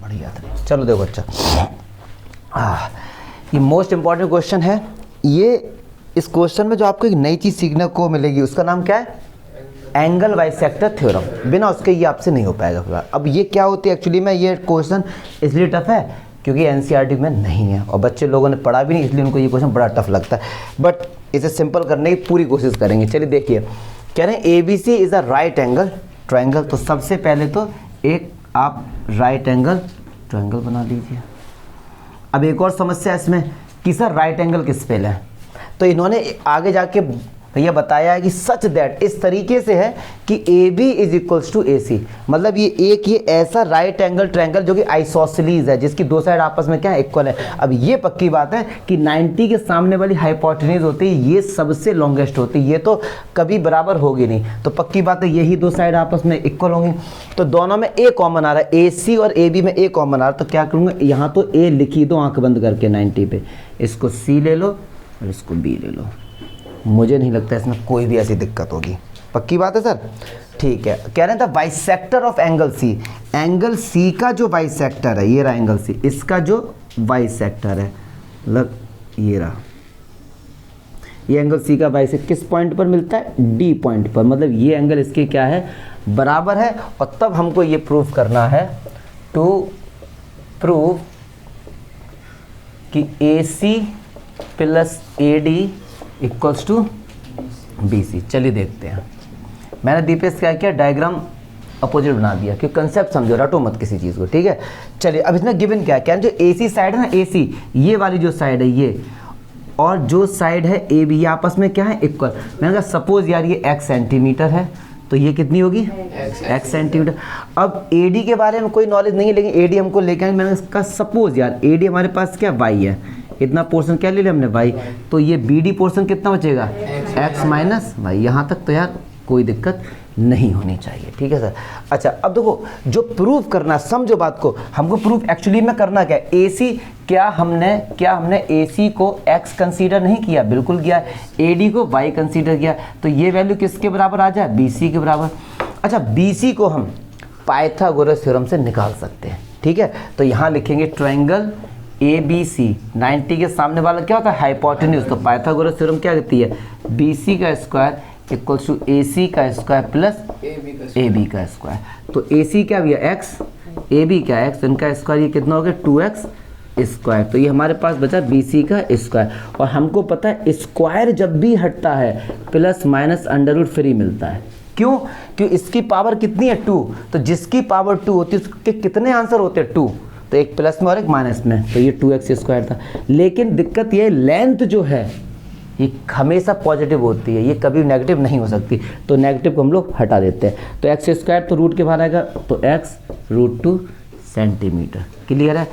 बढ़िया था। चलो देखो अच्छा, ये मोस्ट इम्पॉर्टेंट क्वेश्चन है ये। इस क्वेश्चन में जो आपको एक नई चीज़ सीखने को मिलेगी उसका नाम क्या है, एंगल बाइसेक्टर थ्योरम। बिना उसके ये आपसे नहीं हो पाएगा। अब ये क्या होती है एक्चुअली में, ये क्वेश्चन इसलिए टफ है क्योंकि एनसीईआरटी में नहीं है और बच्चे लोगों ने पढ़ा भी नहीं, इसलिए उनको ये क्वेश्चन बड़ा टफ लगता है। बट इसे सिंपल करने की पूरी कोशिश करेंगे। चलिए देखिए, कह रहे हैं A B C is a right angle triangle. तो सबसे पहले तो एक आप राइट एंगल ट्रायंगल बना लीजिए। अब एक और समस्या इसमें कि सर राइट एंगल किस पे है, तो इन्होंने आगे जाके ये बताया है कि सच दैट इस तरीके से है कि A B is equals to A C, मतलब ये ऐसा राइट एंगल ट्रायंगल जो कि आइसोसेलीज है, जिसकी दो साइड आपस में क्या है, इक्वल है। अब ये पक्की बात है कि 90 के सामने वाली हाइपोटेन्यूज होती है ये सबसे लॉन्गेस्ट होती है, ये तो कभी बराबर होगी नहीं। तो पक्की बात है यही दो साइड आपस में इक्वल होंगी। तो दोनों में ए कॉमन आ रहा है, ए सी और ए बी में ए कॉमन आ रहा है। तो क्या करूँगा, यहाँ तो ए लिख ही दो आंख बंद करके 90 पे, इसको सी ले लो और इसको बी ले लो। मुझे नहीं लगता इसमें कोई भी ऐसी दिक्कत होगी। पक्की बात है सर, ठीक है। कह रहे हैं the bisector of angle C, angle C का जो बाइसेक्टर है, ये रहा एंगल सी, इसका जो बाइसेक्टर है मतलब ये रहा, ये एंगल सी का बाइसेक्टर किस पॉइंट पर मिलता है, डी पॉइंट पर, मतलब ये एंगल इसके क्या है, बराबर है। और तब हमको ये प्रूव करना है, टू प्रूव कि A C plus A D equals to B C. चलिए देखते हैं। मैंने दीपेश क्या किया, डायग्राम अपोजिट बना दिया क्योंकि कंसेप्ट समझो, रटो मत किसी चीज़ को, ठीक है। चलिए अब इसमें गिवन क्या है, क्या जो ए सी साइड है ना, ए सी ये वाली जो साइड है ये, और जो साइड है ए बी, ये आपस में क्या है, इक्वल। मैंने कहा सपोज यार ये x सेंटीमीटर है तो ये कितनी होगी, x सेंटीमीटर। अब ए डी के बारे में कोई नॉलेज नहीं है लेकिन ए डी हमको लेके आए। मैंने कहा सपोज यार ए डी हमारे पास क्या y है, इतना पोर्शन क्या ले लिया हमने y, तो ये बी डी पोर्शन कितना बचेगा, x माइनस वाई। यहाँ तक तो यार कोई दिक्कत नहीं होनी चाहिए, ठीक है सर। अच्छा अब देखो जो प्रूव करना, समझो बात को, हमको प्रूव एक्चुअली में करना क्या है, ए सी क्या हमने ए सी को x कंसीडर नहीं किया, बिल्कुल किया, ए डी को y कंसीडर किया, तो ये वैल्यू किसके बराबर आ जाए, बी सी के बराबर। अच्छा बी सी को हम पाइथागोरस थ्योरम से निकाल सकते हैं, ठीक है। तो यहाँ लिखेंगे ट्रायंगल ए बी सी, 90 के सामने वाला क्या होता है, हाइपोटेन्यूज। तो पाइथागोरस थ्योरम क्या कहती है, बी सी का स्क्वायर इक्वल्स टू ए सी का स्क्वायर प्लस ए बी का स्क्वायर। तो ए सी क्या भैया x, ए बी क्या x, इनका स्क्वायर ये कितना हो गया 2x स्क्वायर। तो ये हमारे पास बचा बी सी का स्क्वायर। और हमको पता है स्क्वायर जब भी हटता है plus minus under root free मिलता है। क्यों, क्योंकि इसकी पावर कितनी है 2, तो जिसकी पावर 2 होती है उसके कितने आंसर होते हैं 2, तो एक प्लस में और एक माइनस में, तो ये 2x स्क्वायर था। लेकिन दिक्कत ये लेंथ जो है ये हमेशा पॉजिटिव होती है, ये कभी नेगेटिव नहीं हो सकती, तो नेगेटिव को हम लोग हटा देते हैं। तो x स्क्वायर तो रूट के बाहर आएगा, तो x√2 सेंटीमीटर। क्लियर है,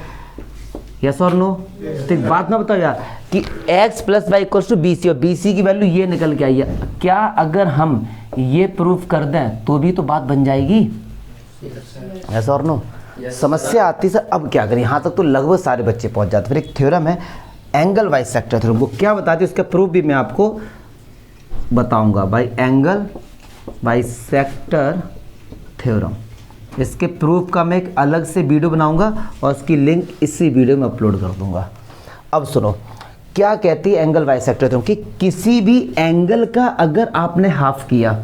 यस और नो। तो एक बात ना बताओ यार कि x plus y equals to B C, और बी सी की वैल्यू ये निकल के आई है। क्या अगर हम ये प्रूफ कर दें तो भी तो बात बन जाएगी, यस और नो। समस्या आती सर अब क्या करें, यहाँ तक तो लगभग सारे बच्चे पहुँच जाते। फिर एक थ्योरम है एंगल बाइसेक्टर थ्योरम, वो क्या बताती है उसका प्रूफ भी मैं आपको बताऊंगा भाई, एंगल बाइसेक्टर थ्योरम। इसके प्रूफ का मैं एक अलग से वीडियो बनाऊंगा और उसकी लिंक इसी वीडियो में अपलोड कर दूंगा। अब सुनो क्या कहती है एंगल बाइसेक्टर थ्योरम, कि किसी भी एंगल का अगर आपने हाफ किया,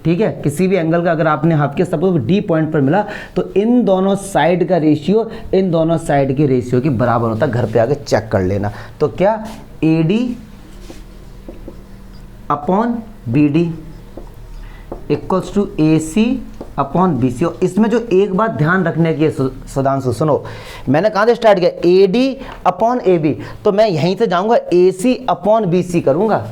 ठीक है, किसी भी एंगल का अगर आपने हाफ किया, सपोज डी पॉइंट पर मिला, तो इन दोनों साइड का रेशियो इन दोनों साइड के रेशियो के बराबर होता है। घर पे आके चेक कर लेना। तो क्या A D upon B D equals to A C upon B C. और इसमें जो एक बात ध्यान रखने की है सुधांशु, सुनो, मैंने कहाँ से स्टार्ट किया, A D upon A B, तो मैं यहीं से जाऊंगा ए सी अपॉन बी सी करूंगा,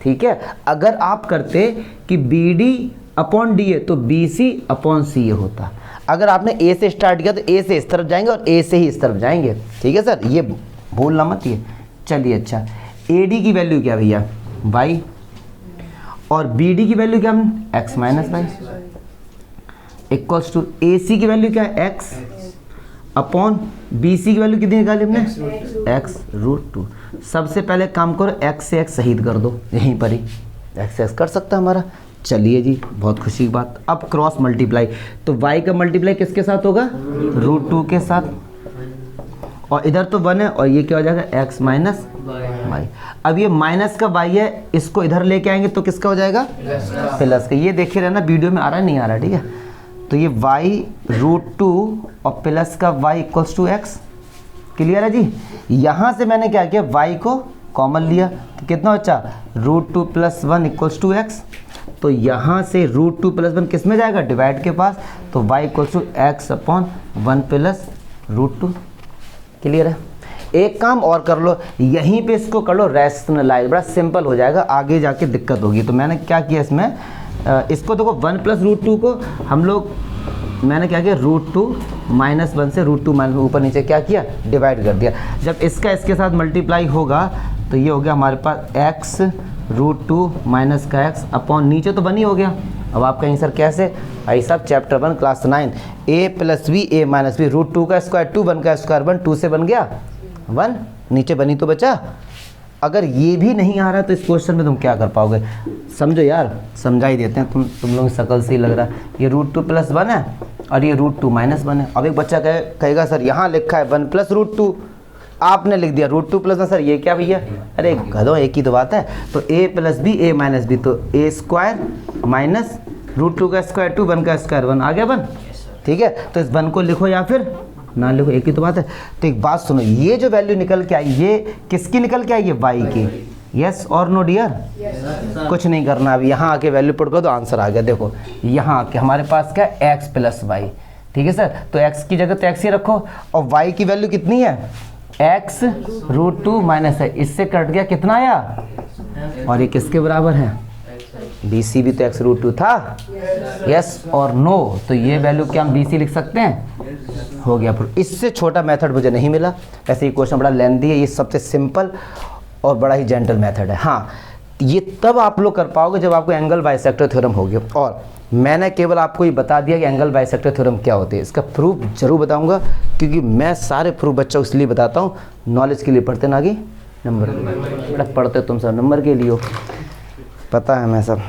ठीक है। अगर आप करते कि B D upon D A तो बी सी अपॉन सी ए होता। अगर आपने ए से स्टार्ट किया तो ए से इस तरफ जाएंगे और ए से ही इस तरफ जाएंगे, ठीक है सर, ये भूलना मत ये। चलिए अच्छा, ए डी की वैल्यू क्या भैया y, और बी डी की वैल्यू क्या x minus Y, equals to A C की वैल्यू क्या है x अपॉन बी सी की वैल्यू कितनी निकाली हमने, x√2। सबसे पहले काम करो x से x शहीद कर दो, यहीं पर ही x से x कर सकता है हमारा, चलिए जी, बहुत खुशी की बात। अब क्रॉस मल्टीप्लाई, तो y का मल्टीप्लाई किसके साथ होगा? √2 के साथ, और इधर तो 1 है और ये क्या हो जाएगा? x minus y। अब ये माइनस का y है, इसको इधर लेके आएंगे तो किसका हो जाएगा? प्लस का। ये देखिए रहना वीडियो में आ रहा है नहीं आ रहा, ठीक है। तो ये y √2 और प्लस का y equals to x। Clear है जी। यहाँ से मैंने क्या किया? y को कॉमन लिया तो कितना बचा? √2 + 1 इक्वल्स टू x। तो यहाँ से √2 + 1 किस में जाएगा? डिवाइड के पास। तो y equals to x/1 + √2। Clear है। एक काम और कर लो, यहीं पे इसको कर लो रैशनलाइज, बड़ा सिंपल हो जाएगा, आगे जाके दिक्कत होगी। तो मैंने क्या किया इसमें, इसको देखो 1 + √2 को हम लोग, मैंने क्या किया? √2 - 1 से √2 - ऊपर नीचे क्या किया? डिवाइड कर दिया। जब इसका इसके साथ मल्टीप्लाई होगा तो ये हो गया हमारे पास x √2 माइनस का x अपॉन नीचे तो 1 ही हो गया। अब आप कहेंगे सर कैसे? भाई साहब chapter 1 class 9, a + b a - b, √2 का स्क्वायर 2, 1 का स्क्वायर 1, 2 से बन गया 1, नीचे बनी तो बचा। अगर ये भी नहीं आ रहा तो इस क्वेश्चन में तुम क्या कर पाओगे? समझो यार, समझा ही देते हैं, तुम लोगों की शकल से ही लग रहा है। ये √2 + 1 है और ये √2 - 1 है। अब एक बच्चा कहेगा सर यहाँ लिखा है 1 + √2, आपने लिख दिया √2 + 1, सर ये क्या भैया? अरे गधो, एक ही तो बात है। तो a + b a - b, तो a² माइनस √2 का स्क्वायर 2, 1 का स्क्वायर 1, आ गया 1। ठीक है, तो इस 1 को लिखो या फिर ना लिखो, एक ही तो बात है। तो एक बात सुनो, ये जो वैल्यू निकल के आई ये किसकी निकल के आई? ये y की। यस और नो डियर? कुछ नहीं करना, अब यहाँ आके वैल्यू पुट कर दो, आंसर आ गया। देखो यहाँ आके हमारे पास क्या है? x + y। ठीक है सर, तो x की जगह तो x ही रखो, और y की वैल्यू कितनी है? x √2 माइनस है, इससे कट गया कितना आया? और ये किसके बराबर है? BC भी तो x √2 था। यस और नो? तो ये वैल्यू क्या हम BC लिख सकते हैं? हो गया। इससे छोटा मेथड मुझे नहीं मिला। वैसे ये क्वेश्चन बड़ा लेंथी है, ये सबसे सिंपल और बड़ा ही जेंटल मेथड है। हाँ, ये तब आप लोग कर पाओगे जब आपको एंगल बाइसेक्टर थ्योरम हो गया। और मैंने केवल आपको ये बता दिया कि एंगल बाइसेक्टर थ्योरम क्या होती है। इसका प्रूफ जरूर बताऊंगा, क्योंकि मैं सारे प्रूफ बच्चों को इसलिए बताता हूँ, नॉलेज के लिए पढ़ते ना कि नंबर के लिए। पढ़ते तुम सब नंबर के लिए हो, पता है मैं सब।